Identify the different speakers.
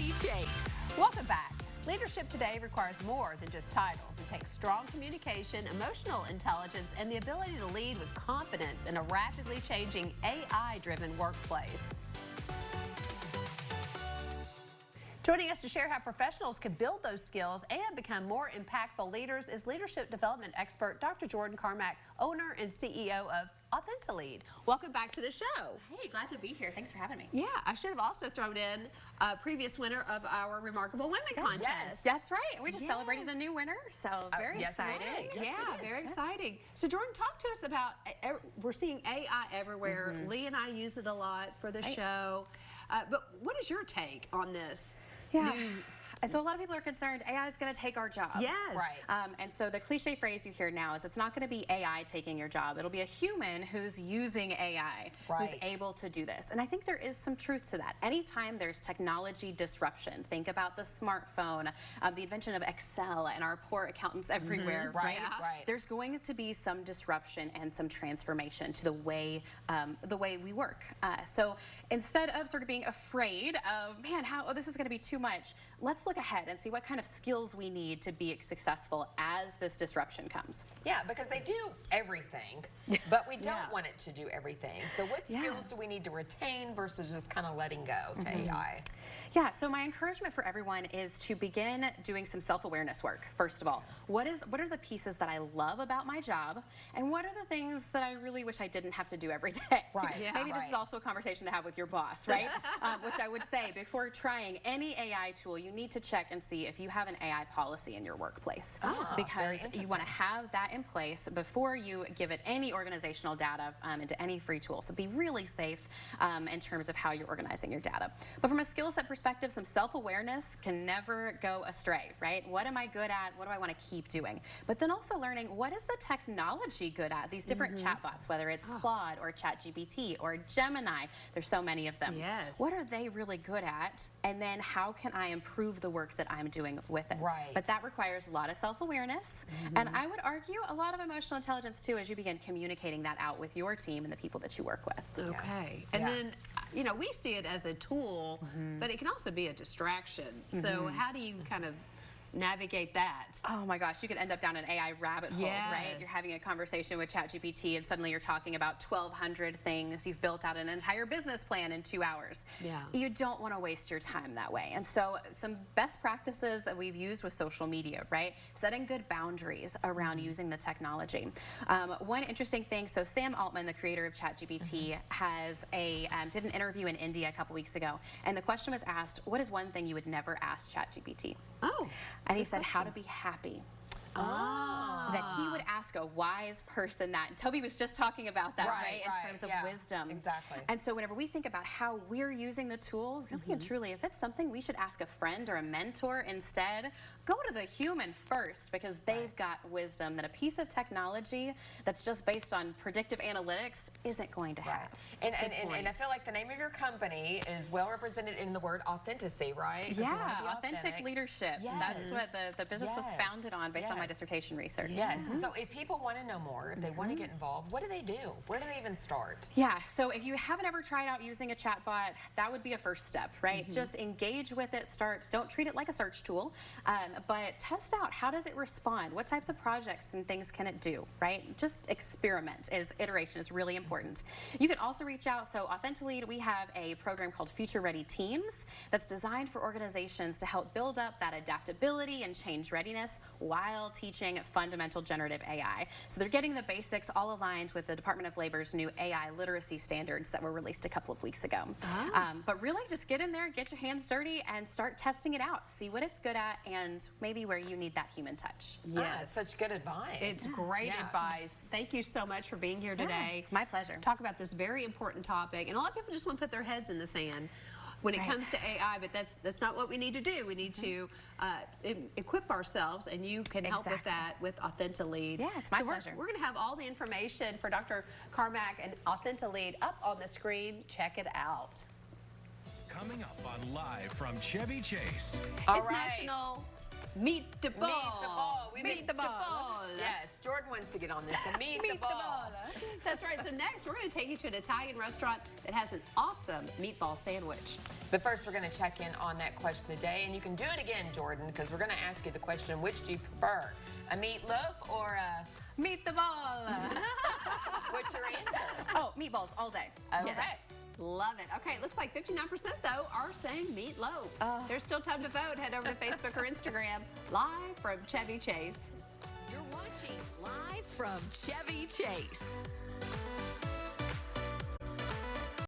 Speaker 1: Chevy Chase.
Speaker 2: Welcome back. Leadership today requires more than just titles. It takes strong communication, emotional intelligence, and the ability to lead with confidence in a rapidly changing AI-driven workplace. Joining us to share how professionals can build those skills and become more impactful leaders is leadership development expert Dr. Jordan Carmack, owner and CEO of AuthentiLead. Welcome back to the show.
Speaker 3: Hey, glad to be here. Thanks for having me.
Speaker 2: Yeah, I should have also thrown in a previous winner of our Remarkable Women contest.
Speaker 3: Yes, that's right. We just celebrated a new winner, so very exciting.
Speaker 2: Right. Yeah, very exciting. So Jordan, talk to us about, we're seeing AI everywhere. Lee and I use it a lot for the show. But what is your take on this?
Speaker 3: Yeah. So a lot of people are concerned AI is going to take our jobs.
Speaker 2: Yes.
Speaker 3: Right. And so the cliche phrase you hear now is it's not going to be AI taking your job. It'll be a human who's using AI, who's able to do this. And I think there is some truth to that. Anytime there's technology disruption, think about the smartphone, the invention of Excel and our poor accountants everywhere, right? There's going to be some disruption and some transformation to the way we work. So instead of sort of being afraid of, man, this is going to be too much, let's look ahead and see what kind of skills we need to be successful as this disruption comes.
Speaker 4: Yeah, because they do everything, but we don't want it to do everything. So what skills do we need to retain versus just kind of letting go to AI?
Speaker 3: Yeah, so my encouragement for everyone is to begin doing some self-awareness work, first of all. What are the pieces that I love about my job, and what are the things that I really wish I didn't have to do every day?
Speaker 4: Right.
Speaker 3: Maybe this is also a conversation to have with your boss, right? Which I would say, before trying any AI tool, you need to check and see if you have an AI policy in your workplace. Because you want to have that in place before you give it any organizational data into any free tool. So be really safe in terms of how you're organizing your data. But from a skill set perspective, some self-awareness can never go astray, right? What am I good at? What do I want to keep doing? But then also learning, what is the technology good at? These different chatbots, whether it's Claude or ChatGPT or Gemini, there's so many of them.
Speaker 2: Yes.
Speaker 3: What are they really good at? And then how can I improve the work that I'm doing with it?
Speaker 4: Right.
Speaker 3: But that requires a lot of self-awareness, and I would argue a lot of emotional intelligence too, as you begin communicating that out with your team and the people that you work with.
Speaker 2: Okay. And then, you know, we see it as a tool, but it can also be a distraction. So how do you kind of navigate that?
Speaker 3: Oh my gosh, you could end up down an AI rabbit hole, right? You're having a conversation with ChatGPT and suddenly you're talking about 1,200 things. You've built out an entire business plan in 2 hours. Yeah. You don't want to waste your time that way. And so some best practices that we've used with social media, right? Setting good boundaries around using the technology. One interesting thing, so Sam Altman, the creator of ChatGPT, has did an interview in India a couple weeks ago, and the question was asked, what is one thing you would never ask ChatGPT? And he said, how to be happy. That he would ask a wise person that. And Toby was just talking about that, right? In terms of wisdom.
Speaker 4: Exactly.
Speaker 3: And so whenever we think about how we're using the tool, really and truly, if it's something we should ask a friend or a mentor instead, go to the human first, because they've got wisdom that a piece of technology that's just based on predictive analytics isn't going to have.
Speaker 4: And I feel like the name of your company is well represented in the word authenticity, right?
Speaker 3: Yeah, authentic leadership. That's what the business was founded on based on my dissertation research.
Speaker 4: Yes. So if people want to know more, if they want to get involved, what do they do? Where do they even start?
Speaker 3: Yeah, so if you haven't ever tried out using a chatbot, that would be a first step, right? Just engage with it, don't treat it like a search tool, but test out, how does it respond? What types of projects and things can it do, right? Just experiment. Iteration is really important. You can also reach out, so AuthentiLead, we have a program called Future Ready Teams that's designed for organizations to help build up that adaptability and change readiness while teaching fundamental generative AI. So they're getting the basics all aligned with the Department of Labor's new AI literacy standards that were released a couple of weeks ago. But really just get in there, get your hands dirty, and start testing it out. See what it's good at and maybe where you need that human touch.
Speaker 4: Yes, such good advice.
Speaker 2: It's great advice. Thank you so much for being here today.
Speaker 3: It's my pleasure.
Speaker 2: Talk about this very important topic. And a lot of people just want to put their heads in the sand when it comes to AI, but that's not what we need to do. We need to equip ourselves, and you can help with that with AuthentiLead.
Speaker 3: Yeah, it's my pleasure.
Speaker 2: We're going to have all the information for Dr. Carmack and AuthentiLead up on the screen. Check it out.
Speaker 1: Coming up on Live from Chevy Chase.
Speaker 2: It's National Meet the ball.
Speaker 4: Meet the ball. We
Speaker 2: Meet the ball.
Speaker 4: Yes, Jordan wants to get on this. So meet the ball.
Speaker 2: That's right. So next, we're going to take you to an Italian restaurant that has an awesome meatball sandwich.
Speaker 4: But first, we're going to check in on that question of the day. And you can do it again, Jordan, because we're going to ask you the question, which do you prefer? A meatloaf or a...
Speaker 3: Meet the ball.
Speaker 4: What's your answer?
Speaker 3: Oh, meatballs all day.
Speaker 4: Okay.
Speaker 2: Yes. Love it. Okay, it looks like 59% though are saying meatloaf. There's still time to vote. Head over to Facebook or Instagram. Live from Chevy Chase.
Speaker 1: You're watching Live from Chevy Chase.